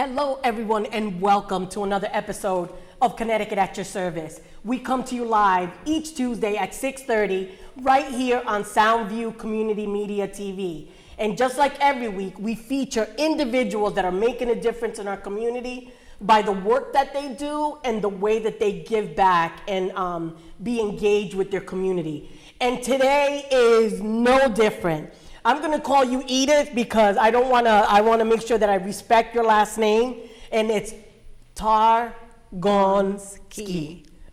Hello, everyone, and welcome to another episode of Connecticut at your service. We come to you live each Tuesday at 6:30 right here on Soundview Community Media TV. And just like every week, we feature individuals that are making a difference in our community by the work that they do and the way that they give back and be engaged with their community. And today is no different. I'm gonna call you Edith because I wanna make sure that I respect your last name, and it's Targonski.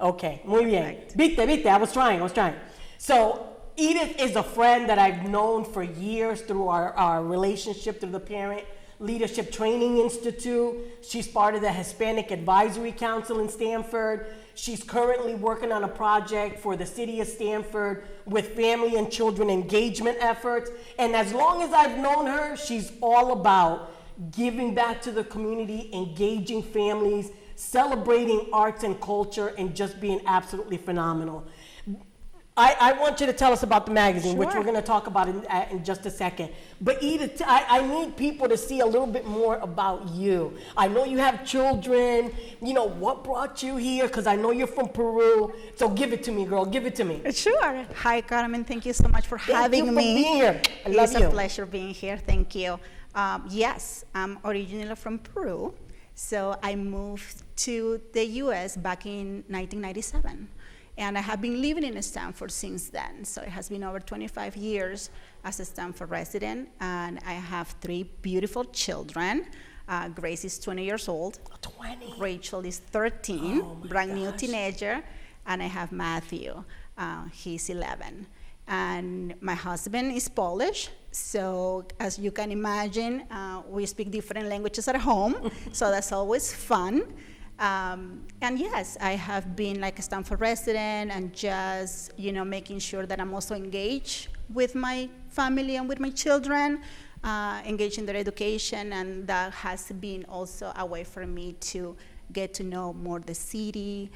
Okay, muy bien. Viste, I was trying. So Edith is a friend that I've known for years through our relationship through the Parent Leadership Training Institute. She's part of the Hispanic Advisory Council in Stamford. She's currently working on a project for the city of Stamford with family and children engagement efforts. And as long as I've known her, she's all about giving back to the community, engaging families, celebrating arts and culture, and just being absolutely phenomenal. I want you to tell us about the magazine, which we're going to talk about in just a second. But Edith, I need people to see a little bit more about you. I know you have children. You know, what brought you here? Because I know you're from Peru. So give it to me, girl. Give it to me. Sure. Hi, Carmen. Thank you so much for having me. Thank you for being here. I love you. It's a pleasure being here. Thank you. Yes, I'm originally from Peru. So I moved to the U.S. back in 1997. And I have been living in Stamford since then. So it has been over 25 years as a Stamford resident. And I have 3 beautiful children. Grace is 20 years old. 20? Rachel is 13, brand new teenager. And I have Matthew, he's 11. And my husband is Polish. So as you can imagine, we speak different languages at home. So that's always fun. And yes, I have been like a Stamford resident and just, making sure that I'm also engaged with my family and with my children, engaged in their education, and that has been also a way for me to get to know more the city,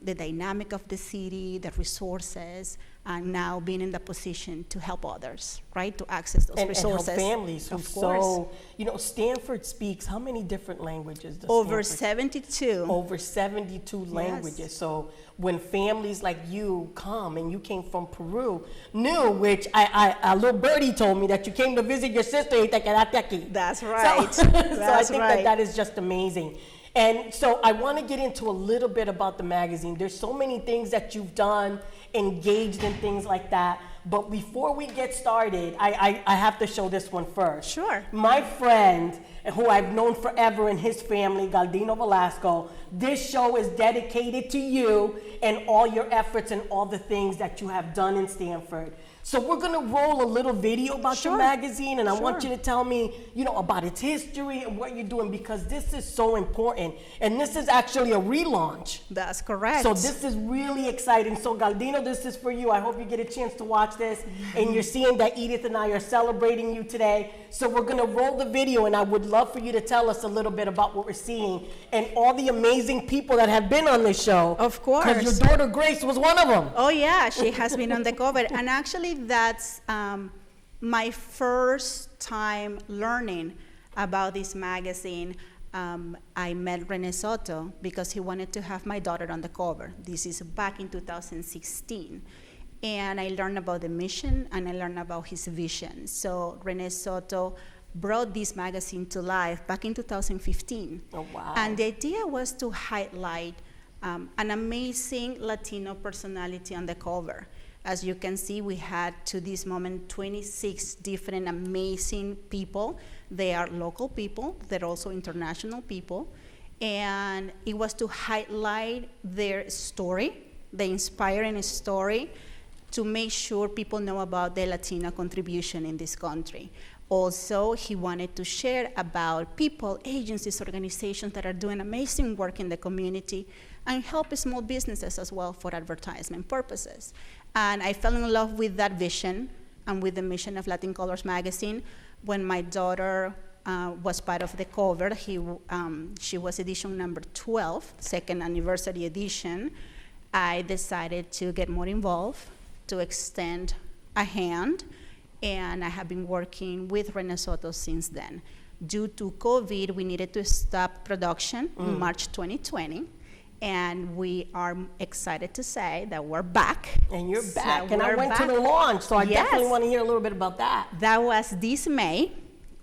the dynamic of the city, the resources, and now being in the position to help others, right, to access those resources. And help families. Of course. So, Stanford speaks how many different languages does Over Stanford? 72. Over 72 languages. Yes. So when families like you come, and you came from Peru, which a little birdie told me that you came to visit your sister y te quedaste aquí. That's right. So I think that is just amazing. And so I want to get into a little bit about the magazine. There's so many things that you've done, engaged in things like that. But before we get started, I have to show this one first. Sure. My friend, who I've known forever, and his family, Galdino Velasco, this show is dedicated to you and all your efforts and all the things that you have done in Stamford. So we're going to roll a little video about your magazine, and I want you to tell me, about its history and what you're doing, because this is so important. And this is actually a relaunch. That's correct. So this is really exciting. So Galdino, this is for you. I hope you get a chance to watch this. And you're seeing that Edith and I are celebrating you today. So we're going to roll the video, and I would love for you to tell us a little bit about what we're seeing and all the amazing people that have been on this show. Of course. Because your daughter Grace was one of them. Oh yeah, she has been on the cover. And actually that's my first time learning about this magazine. I met Rene Soto because he wanted to have my daughter on the cover. This is back in 2016. And I learned about the mission, and I learned about his vision. So Rene Soto brought this magazine to life back in 2015. Oh, wow. And the idea was to highlight an amazing Latino personality on the cover. As you can see, we had to this moment 26 different amazing people. They are local people, they're also international people. And it was to highlight their story, the inspiring story, to make sure people know about the Latino contribution in this country. Also, he wanted to share about people, agencies, organizations that are doing amazing work in the community, and help small businesses as well for advertisement purposes. And I fell in love with that vision and with the mission of LATINCOLORS magazine. When my daughter was part of the cover, she was edition number 12, second anniversary edition. I decided to get more involved, to extend a hand, and I have been working with Rene Soto since then. due to COVID, we needed to stop production in March 2020. And we are excited to say that we're back. And you're So back, and I we're went back. to the launch, so I Yes. definitely want to hear a little bit about that. That was this May.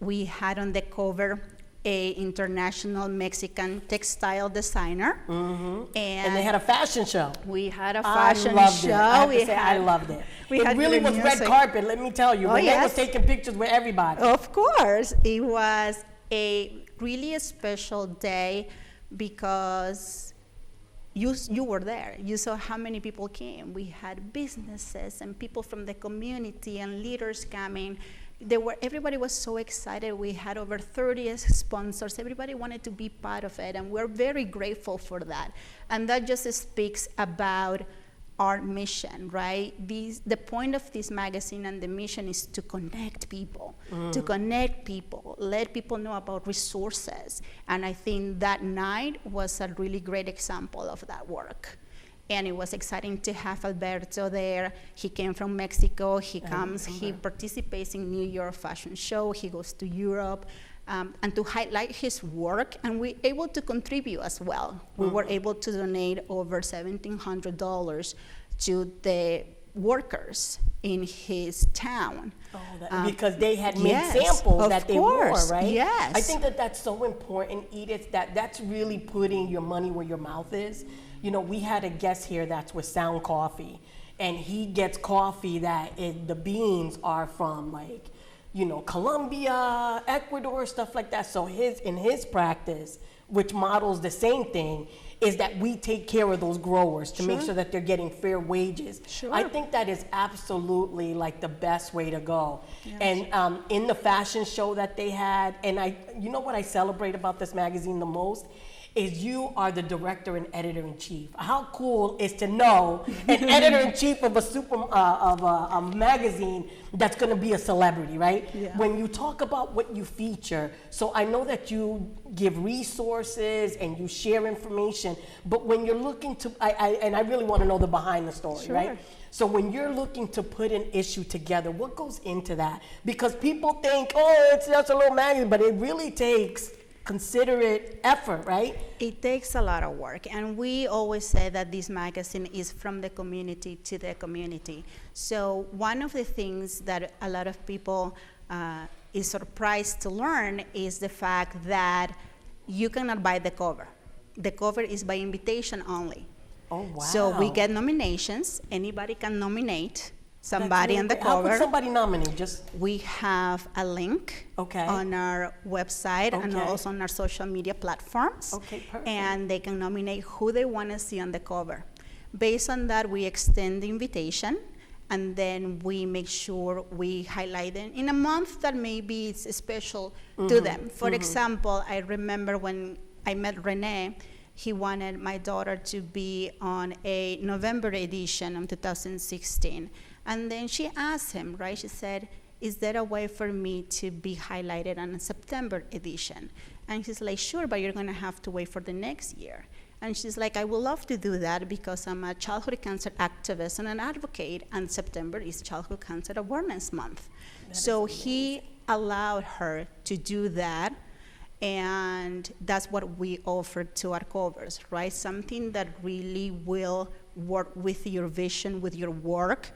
We had on the cover a international Mexican textile designer. And And they had a fashion show. we had a I fashion loved show. it. I have to We say, I had- loved it. we It had really good was red music. carpet, let me tell you. Oh, Renee was yes. taking pictures with everybody. Of course, it was a really a special day because you were there. You saw how many people came. We had businesses and people from the community and leaders coming. Everybody was so excited. We had over 30 sponsors. Everybody wanted to be part of it, and we're very grateful for that. And that just speaks about our mission, right? The point of this magazine and the mission is to connect people, let people know about resources. And I think that night was a really great example of that work. And it was exciting to have Alberto there. He came from Mexico. He participates in New York Fashion Show. He goes to Europe. And to highlight his work, and we're able to contribute as well. We were able to donate over $1,700 to the workers in his town. Because they had made yes, samples of that they course, wore, right? yes. I think that that's so important, Edith, that's really putting your money where your mouth is. You know, we had a guest here that's with Sound Coffee, and he gets coffee that the beans are from, like, you know, Colombia, Ecuador, stuff like that. So in his practice, which models the same thing, is that we take care of those growers to make sure that they're getting fair wages. Sure. I think that is absolutely like the best way to go. Yes. And in the fashion show that they had, and you know what I celebrate about this magazine the most? Is you are the director and editor-in-chief. How cool is to know an editor-in-chief of a magazine that's gonna be a celebrity, right? Yeah. When you talk about what you feature, so I know that you give resources and you share information, but when you're looking to, I really wanna know the behind the story, Sure. right? So when you're looking to put an issue together, what goes into that? Because people think, oh, it's just a little magazine, but it really takes considerate effort, right? It takes a lot of work, and we always say that this magazine is from the community to the community. So one of the things that a lot of people is surprised to learn is the fact that you cannot buy the cover. The cover is by invitation only. Oh, wow. So we get nominations. Anybody can nominate somebody on the How cover. could somebody nominate? Just We have a link Okay. on our website and Okay. also on our social media platforms. Okay, perfect. And they can nominate who they want to see on the cover. Based on that, we extend the invitation, and then we make sure we highlight them in a month that maybe it's special to them. For example, I remember when I met Renee, he wanted my daughter to be on a November edition of 2016. And then she asked him, right? She said, is there a way for me to be highlighted on a September edition? And he's like, sure, but you're gonna have to wait for the next year. And she's like, I would love to do that because I'm a childhood cancer activist and an advocate, and September is Childhood Cancer Awareness Month. So he allowed her to do that, and that's what we offer to our covers, right? Something that really will work with your vision, with your work,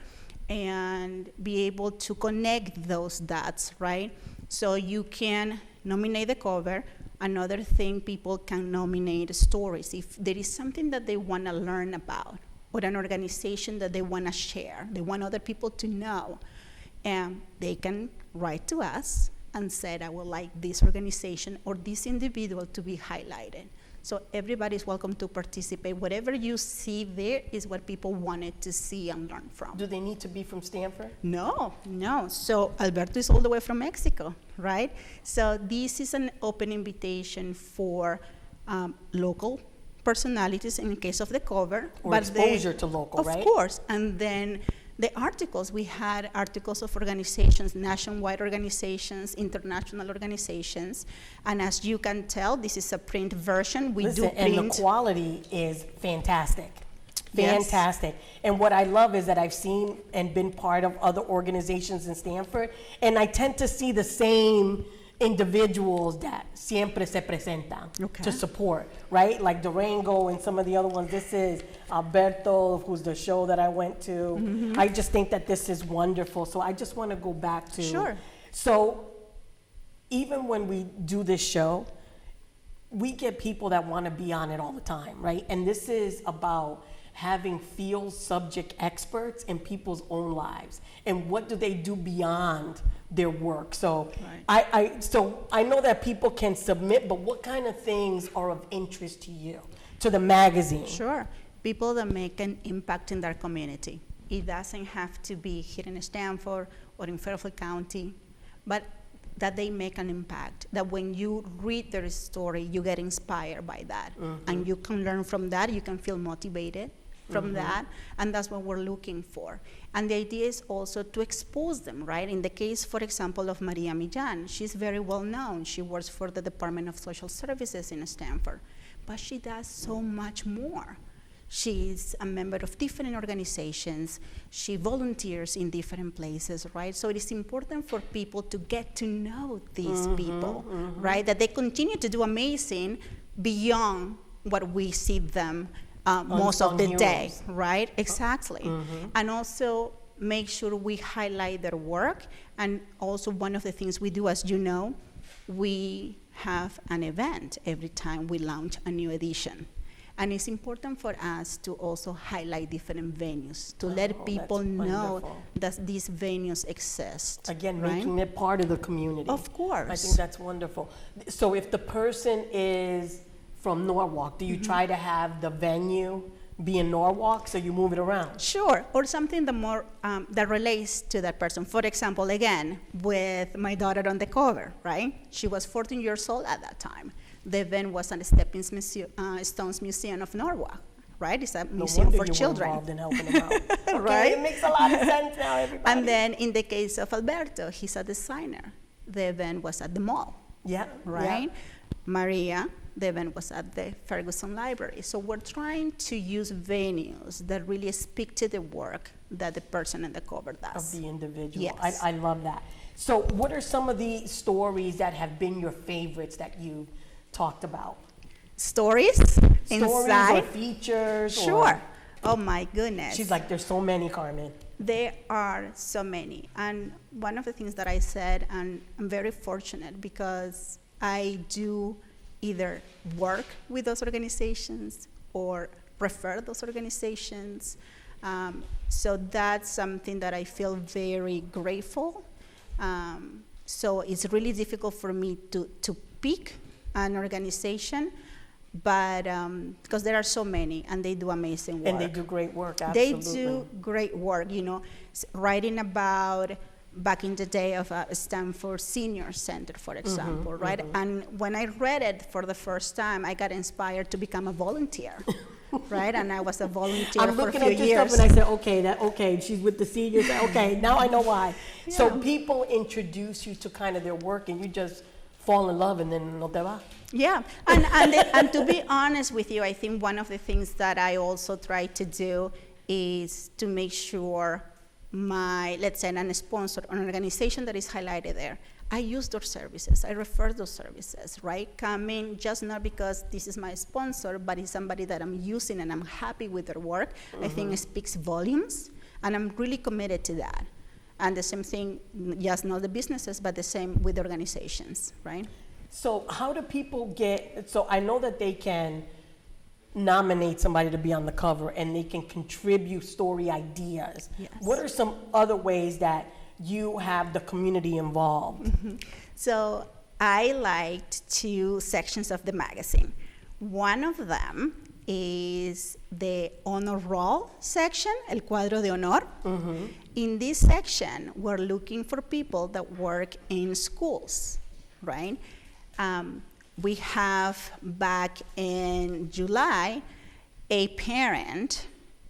and be able to connect those dots, right? So you can nominate the cover. Another thing, people can nominate stories. If there is something that they want to learn about, or an organization that they want to share, they want other people to know, and they can write to us and say, I would like this organization or this individual to be highlighted. So everybody is welcome to participate. Whatever you see there is what people wanted to see and learn from. do they need to be from Stanford? No. So Alberto is all the way from Mexico, right? So this is an open invitation for local personalities in the case of the cover. Or exposure to local, right? Of course. And then the articles, we had articles of organizations, nationwide organizations, international organizations. And as you can tell, this is a print version. We Listen, do print. and the quality is fantastic. Yes. Fantastic. And what I love is that I've seen and been part of other organizations in Stanford, and I tend to see the same individuals that siempre se presentan Okay. to support, right? Like Durango and some of the other ones. This is Alberto, who's the show that I went to. I just think that this is wonderful. So I just want to go back to. Sure. So even when we do this show, we get people that want to be on it all the time, right? And this is about having field subject experts in people's own lives and what do they do beyond their work. So I know that people can submit, but what kind of things are of interest to you, to the magazine? Sure. People that make an impact in their community. It doesn't have to be here in Stanford or in Fairfield County, but that they make an impact, that when you read their story, you get inspired by that. And you can learn from that, you can feel motivated from that, and that's what we're looking for. And the idea is also to expose them, right? In the case, for example, of Maria Millán, she's very well known. She works for the Department of Social Services in Stanford, but she does so much more. She's a member of different organizations. She volunteers in different places, right? So it is important for people to get to know these people, right? That they continue to do amazing beyond what we see them most of the day, right? Exactly. And also make sure we highlight their work. And also one of the things we do, as you know, we have an event every time we launch a new edition. And it's important for us to also highlight different venues, to let people know that these venues exist. Again, right? making it part of the community. Of course. I think that's wonderful. So if the person is from Norwalk, do you try to have the venue be in Norwalk, so you move it around? Sure, or something that more that relates to that person. For example, again, with my daughter on the cover, right? She was 14 years old at that time. The event was at the Stepping Stones Museum of Norwalk, right? It's a museum for children. No wonder you were involved in helping them out. Okay, Right? it makes a lot of sense now, everybody. And then in the case of Alberto, he's a designer. The event was at the mall, Yeah. right? Maria, the event was at the Ferguson Library. So we're trying to use venues that really speak to the work that the person in the cover does. Of the individual. Yes. I love that. So what are some of the stories that have been your favorites that you've talked about? Stories inside? Or features? Sure. Oh my goodness. She's like, there's so many, Carmen. There are so many. And one of the things that I said, and I'm very fortunate because I do either work with those organizations or refer those organizations. So that's something that I feel very grateful. So it's really difficult for me to pick an organization, but because there are so many and they do amazing work. And they do great work, absolutely. They do great work, you know, writing about back in the day of a Stanford Senior Center, for example, right? And when I read it for the first time, I got inspired to become a volunteer, right? And I was a volunteer I'm for a looking few at this years. stuff and I said, okay, she's with the seniors. Okay, now I know why. So people introduce you to kind of their work and you just fall in love and then no te va. Yeah, and to be honest with you, I think one of the things that I also try to do is to make sure let's say, a sponsor, an organization that is highlighted there, I use those services, I refer those services, right? Coming just not because this is my sponsor, but it's somebody that I'm using and I'm happy with their work. I think it speaks volumes, and I'm really committed to that. And the same thing, just not the businesses, but the same with the organizations, right? So how do people so I know that they can nominate somebody to be on the cover and they can contribute story ideas. Yes. What are some other ways that you have the community involved? So I liked 2 sections of the magazine. One of them is the honor roll section, el cuadro de honor. In this section, we're looking for people that work in schools, right? We have back in July a parent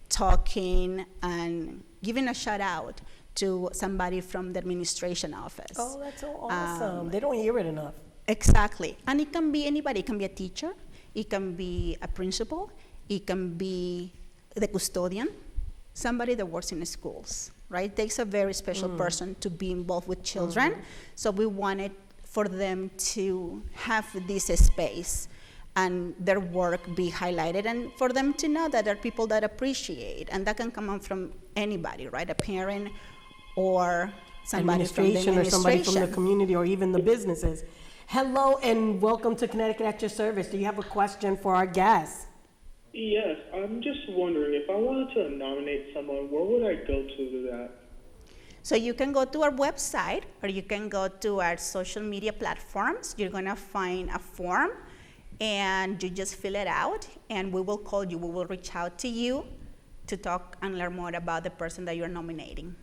talking and giving a shout out to somebody from the administration office. Oh, that's so awesome. They don't hear it enough. Exactly. And it can be anybody. It can be a teacher. It can be a principal. It can be the custodian, somebody that works in the schools, right? It takes a very special person to be involved with children. So we wanted for them to have this space and their work be highlighted, and for them to know that there are people that appreciate, and that can come out from anybody, right? A parent or somebody from the Administration or somebody from the community or even the businesses. Hello and welcome to Connecticut at your service. Do you have a question for our guests? Yes, I'm just wondering, if I wanted to nominate someone, where would I go to do that? So you can go to our website, or you can go to our social media platforms. You're gonna find a form, and you just fill it out, and we will call you. We will reach out to you to talk and learn more about the person that you're nominating.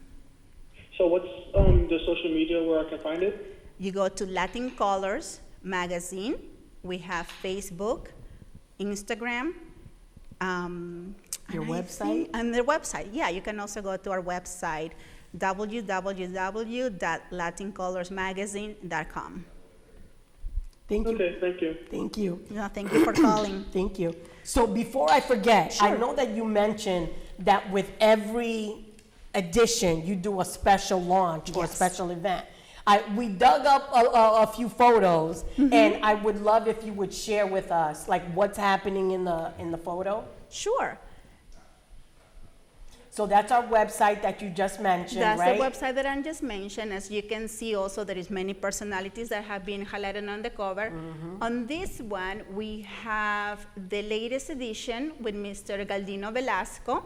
So what's the social media where I can find it? You go to LATINCOLORS magazine. We have Facebook, Instagram. Your website? And their website, yeah. You can also go to our website, www.latincolorsmagazine.com. Thank you. Okay, thank you. Thank you. No, thank you for calling. Thank you. So before I forget, I Sure. know that you mentioned that with every edition, you do a special launch or a Yes. special event. We dug up a few photos, and I would love if you would share with us, like, what's happening in the photo. Sure. So that's our website that you just mentioned, That's right? the website that I just mentioned. As you can see also, there is many personalities that have been highlighted on the cover. On this one, we have the latest edition with Mr. Galdino Velasco.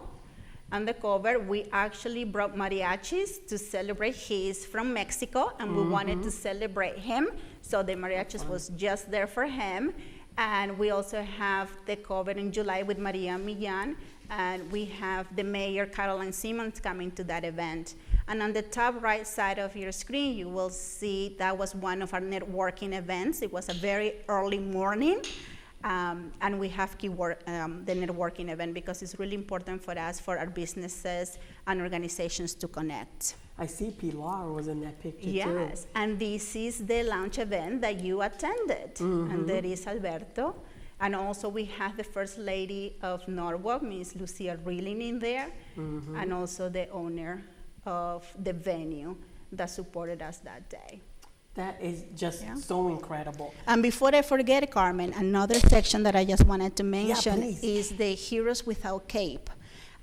On the cover, we actually brought mariachis to celebrate. He is from Mexico, and we wanted to celebrate him, so the mariachis was just there for him. And we also have the cover in July with Maria Millán, and we have the mayor, Caroline Simmons, coming to that event. And on the top right side of your screen, you will see that was one of our networking events. It was a very early morning. And we have keyword the networking event because it's really important for us, for our businesses and organizations to connect. I see Pilar was in that picture too. Yes, and this is the launch event that you attended, and there is Alberto. And also we have the First Lady of Norwalk, Ms. Lucia Reeling, in there, and also the owner of the venue that supported us that day. That is just Yeah. so incredible. And before I forget, Carmen, another section that I just wanted to mention please. is the Heroes Without Cape.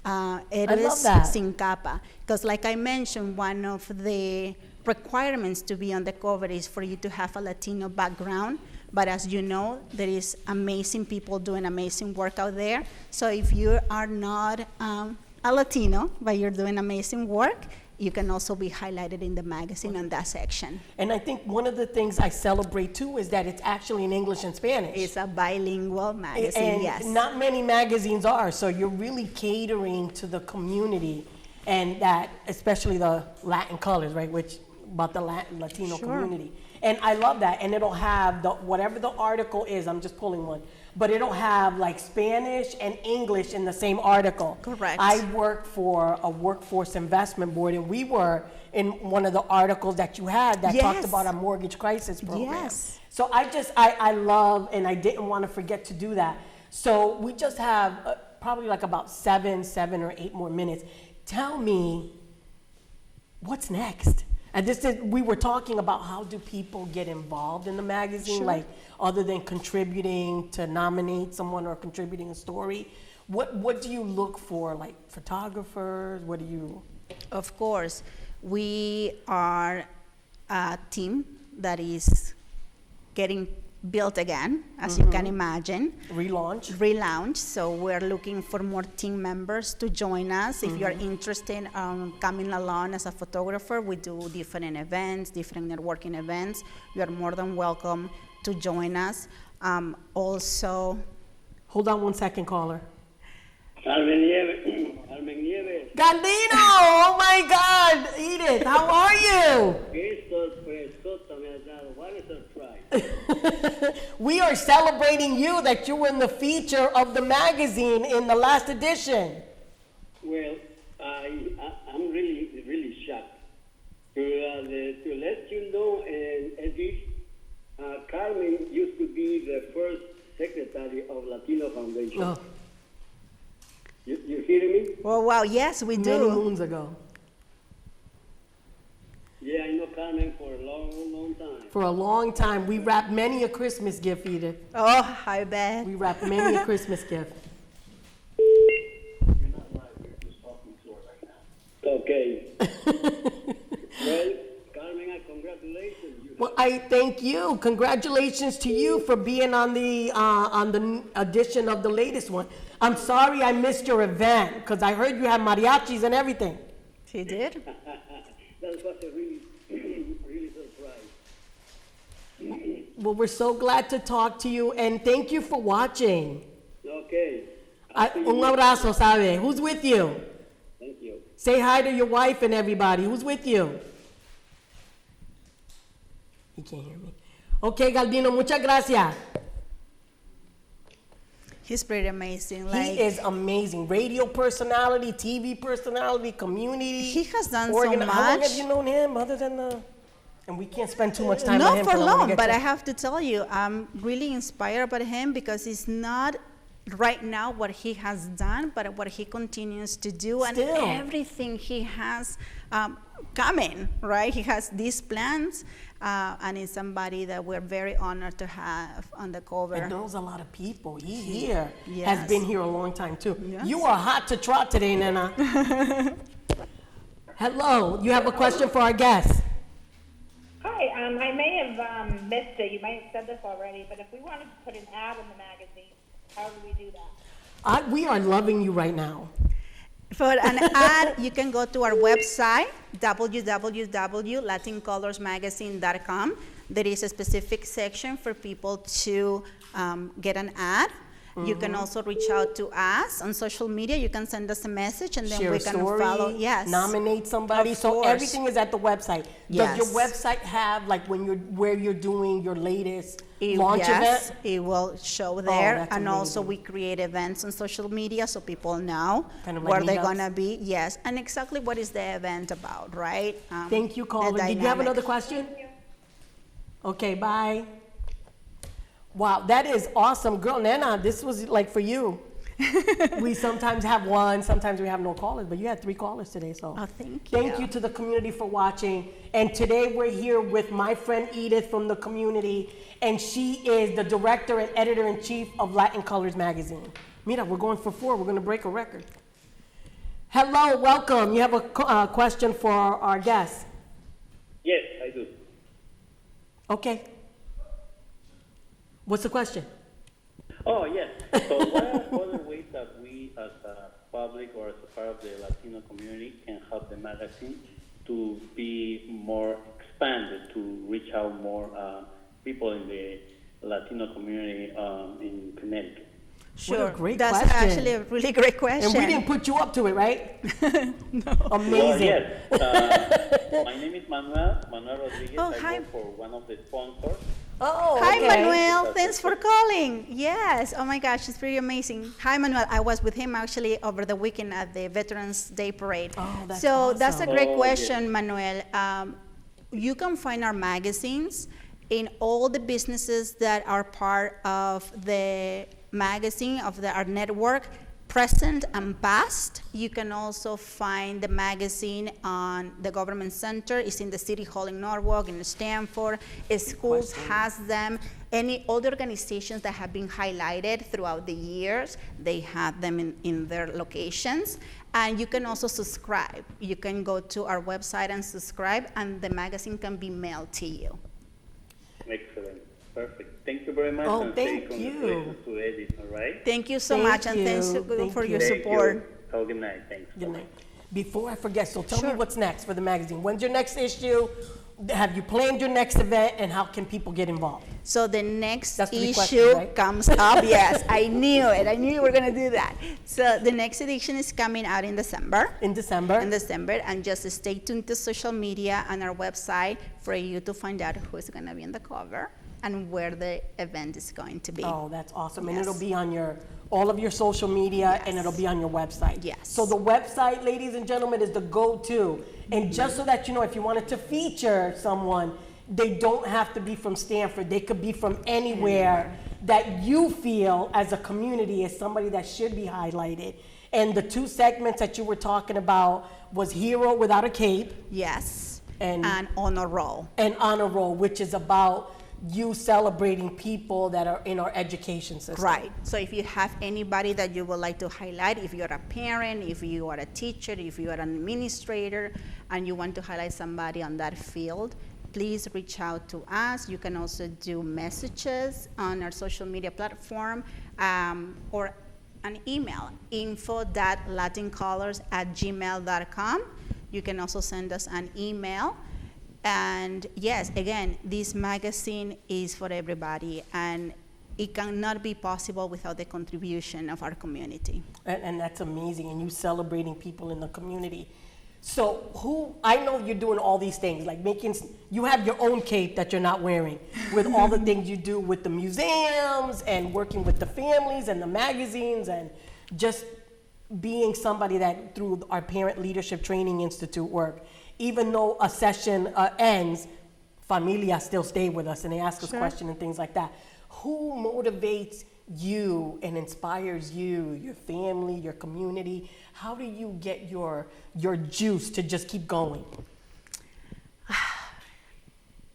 love Héroes that. Sin Capa. Because like I mentioned, one of the requirements to be on the cover is for you to have a Latino background. But as you know, there is amazing people doing amazing work out there. So if you are not a Latino, but you're doing amazing work, you can also be highlighted in the magazine on that section. And I think one of the things I celebrate too is that it's actually in English and Spanish. It's a bilingual magazine, And yes. not many magazines are, so you're really catering to the community, and that, especially the Latin colors, right, which, about the Latino Sure. community. And I love that, and it'll have whatever the article is, I'm just pulling one, but it'll have like Spanish and English in the same article. Correct. I work for a workforce investment board, and we were in one of the articles that you had that talked Yes. about our mortgage crisis program. Yes. So I love, and I didn't want to forget to do that. So we just have probably like about seven or 8 more minutes. Tell me, what's next? And we were talking about how do people get involved in the magazine, Sure. like other than contributing to nominate someone or contributing a story. What do you look for, like photographers? What do you? Of course, we are a team that is getting built again, as you can imagine. Relaunch. So we're looking for more team members to join us. If you're interested in coming along as a photographer, we do different events, different networking events. You are more than welcome to join us. Also, Hold on one second, caller. Carmen Nieves. Gandino! Oh my God! Edith, how are you? Qué sorpresota me has dado. What a surprise. We are celebrating you that you were in the feature of the magazine in the last edition. Well, I'm really shocked. To let you know, Edith, Carmen used to be the first secretary of Latino Foundation. Oh, You hear me? oh wow, yes, we many do. moons ago. Yeah, I know Carmen for a long, long time. For a long time. We wrapped many a Christmas gift, Edith. Oh, I bet. We wrapped many a Christmas gift. You're not live, you're just talking to her right now. Okay. Well, Carmen, congratulations. Well, I thank you. Congratulations to you for being on the edition of the latest one. I'm sorry I missed your event because I heard you had mariachis and everything. She did? That was a really, really surprise. Well, we're so glad to talk to you and thank you for watching. Okay. Un abrazo, ¿sabe? Who's with you? Thank you. Say hi to your wife and everybody. Who's with you? He can't hear me. Okay, Galdino, muchas gracias. He's pretty amazing. He is amazing. Radio personality, TV personality, community. He has done so How long have much. you known him other than the... And we can't spend too much time on Not him. for 'cause I wanna long, get but to- I have to tell you, I'm really inspired by him because it's not right now what he has done, but what he continues to do and Still. everything he has coming, right? He has these plans, and it's somebody that we're very honored to have on the cover. And knows a lot of people. He here Yes. has been here a long time too. Yes. You are hot to trot today, Nana. Hello, you have a question for our guest. Hi, I may have missed it. You might have said this already, but if we wanted to put an ad in the magazine, how do we do that? We are loving you right now. For an ad, you can go to our website, www.latincolorsmagazine.com. There is a specific section for people to get an ad. You can also reach out to us on social media. You can send us a message, and then Share we a can story, follow. Yes. nominate somebody. Of So course. everything is at the website. Does your Yes. website have like where you're doing your latest launch Yes, event? it will show there. that's And also amazing. we create events on social media so people know Kind of like where they're meetups? gonna be. Yes, and exactly what is the event about, right? Thank you, the caller. Did you have dynamic. another question? Okay, bye. Wow, that is awesome. Girl, Nana, this was like for you. We sometimes have one, sometimes we have no callers, but you had 3 callers today, so. Oh, thank you. Thank you to the community for watching. And today we're here with my friend Edith from the community, and she is the director and editor-in-chief of Latin Colors magazine. Mira, we're going for 4. We're going to break a record. Hello, welcome. You have a question for our guest. Yes, I do. Okay. What's the question? Oh, yes. So what are other ways that we as a public or as a part of the Latino community can help the magazine to be more expanded, to reach out more people in the Latino community in Connecticut? Sure, great that's question. actually a really great question. And we didn't put you up to it, right? Well, Amazing. yes. My name is Manuel Rodriguez. Oh, I hi. work for one of the sponsors. Oh, Hi, okay. Manuel. Thanks for calling. Yes. Oh my gosh, it's pretty amazing. Hi, Manuel. I was with him actually over the weekend at the Veterans Day Parade. Oh, that's so that's a awesome. great Oh, question, Manuel. You can find our magazines in all the businesses that are part of the magazine of our network, present and past. You can also find the magazine on the government center. It's in the City Hall in Norwalk, in Stanford. Schools has them. Any other organizations that have been highlighted throughout the years, they have them in their locations. And you can also subscribe. You can go to our website and subscribe, and the magazine can be mailed to you. Excellent. Perfect. Thank you very much. Oh, and thank congratulations to Edith, all right? Thank you so Thank much, and thanks you. Thank for you. your Thank support. you. Have a good night. Thanks. Good night. Before I forget, so tell me Sure. what's next for the magazine. When's your next issue? Have you planned your next event, and how can people get involved? So the next That's 3 issue questions, right? comes up. Yes, I knew it. I knew you were going to do that. So the next edition is coming out in December. In December? And just stay tuned to social media and our website for you to find out who's going to be on the cover and where the event is going to be. Oh, that's awesome. And Yes. it'll be on all of your social media, and it'll be on your website. Yes. So the website, ladies and gentlemen, is the go-to. And just so that you know, if you wanted to feature someone, they don't have to be from Stanford. They could be from anywhere that you feel as a community is somebody that should be highlighted. And the 2 segments that you were talking about was Hero Without a Cape Yes. and honor roll. And honor roll, which is about you celebrating people that are in our education system. Right. So if you have anybody that you would like to highlight, if you're a parent, if you are a teacher, if you are an administrator, and you want to highlight somebody on that field, please reach out to us. You can also do messages on our social media platform, or an email, info.latincolors@gmail.com. You can also send us an email. And yes, again, this magazine is for everybody, and it cannot be possible without the contribution of our community. And that's amazing, and you celebrating people in the community. So I know you're doing all these things, like you have your own cape that you're not wearing, with all the things you do with the museums and working with the families and the magazines, and just being somebody that through our Parent Leadership Training Institute work, even though a session ends, familia still stay with us and they ask us questions and things like that. Who motivates you and inspires you, your family, your community? How do you get your juice to just keep going?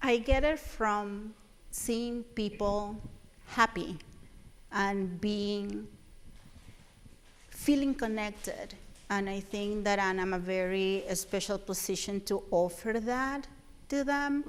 I get it from seeing people happy and feeling connected. And I think that I'm a very special position to offer that to them,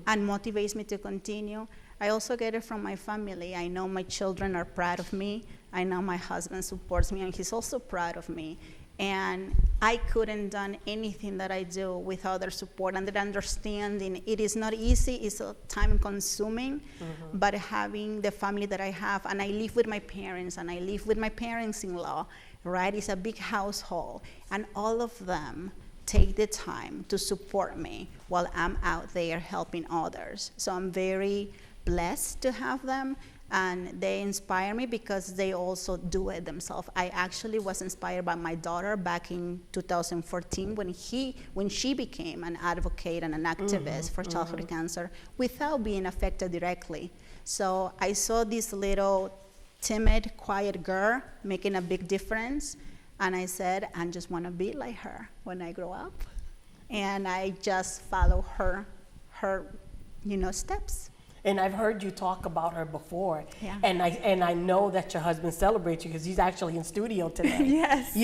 and motivates me to continue. I also get it from my family. I know my children are proud of me. I know my husband supports me, and he's also proud of me. And I couldn't done anything that I do without their support and their understanding. It is not easy, it's time consuming, but having the family that I have, and I live with my parents, and I live with my parents-in-law, right? It's a big household, and all of them take the time to support me while I'm out there helping others. So I'm very blessed to have them, and they inspire me because they also do it themselves. I actually was inspired by my daughter back in 2014 when she became an advocate and an activist for childhood cancer without being affected directly. So I saw this little timid, quiet girl making a big difference, and I said, I just want to be like her when I grow up. And I just follow her steps. And I've heard you talk about her before. Yeah. And I know that your husband celebrates you because he's actually in studio today. Yes.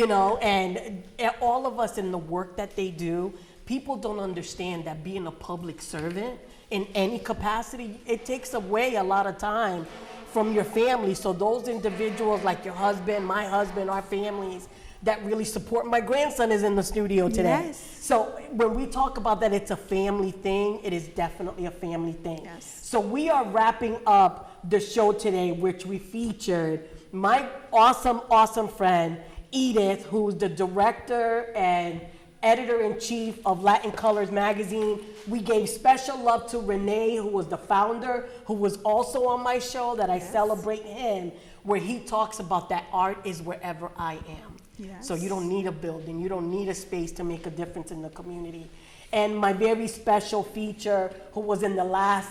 And all of us in the work that they do, people don't understand that being a public servant in any capacity, it takes away a lot of time from your family. So those individuals like your husband, my husband, our families that really support. My grandson is in the studio today. Yes. So when we talk about that it's a family thing, it is definitely a family thing. Yes. So we are wrapping up the show today, which we featured my awesome friend, Edith, who's the director and editor-in-chief of Latin Colors magazine. We gave special love to Renee, who was the founder, who was also on my show that I celebrate him, where he talks about that art is wherever I am. Yes. So you don't need a building, you don't need a space to make a difference in the community. And my very special feature, who was in the last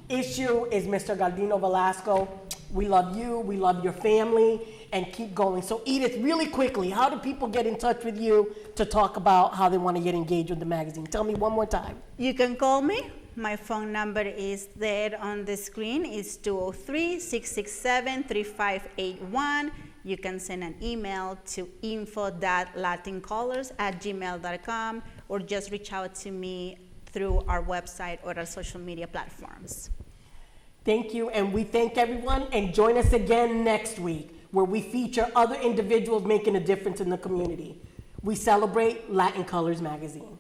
issue, is Mr. Galdino Velasco. We love you, we love your family, and keep going. So Edith, really quickly, how do people get in touch with you to talk about how they want to get engaged with the magazine? Tell me one more time. You can call me. My phone number is there on the screen. It's 203-667-3581. You can send an email to info.latincolors@gmail.com, or just reach out to me through our website or our social media platforms. Thank you, and we thank everyone, and join us again next week, where we feature other individuals making a difference in the community. We celebrate Latin Colors magazine.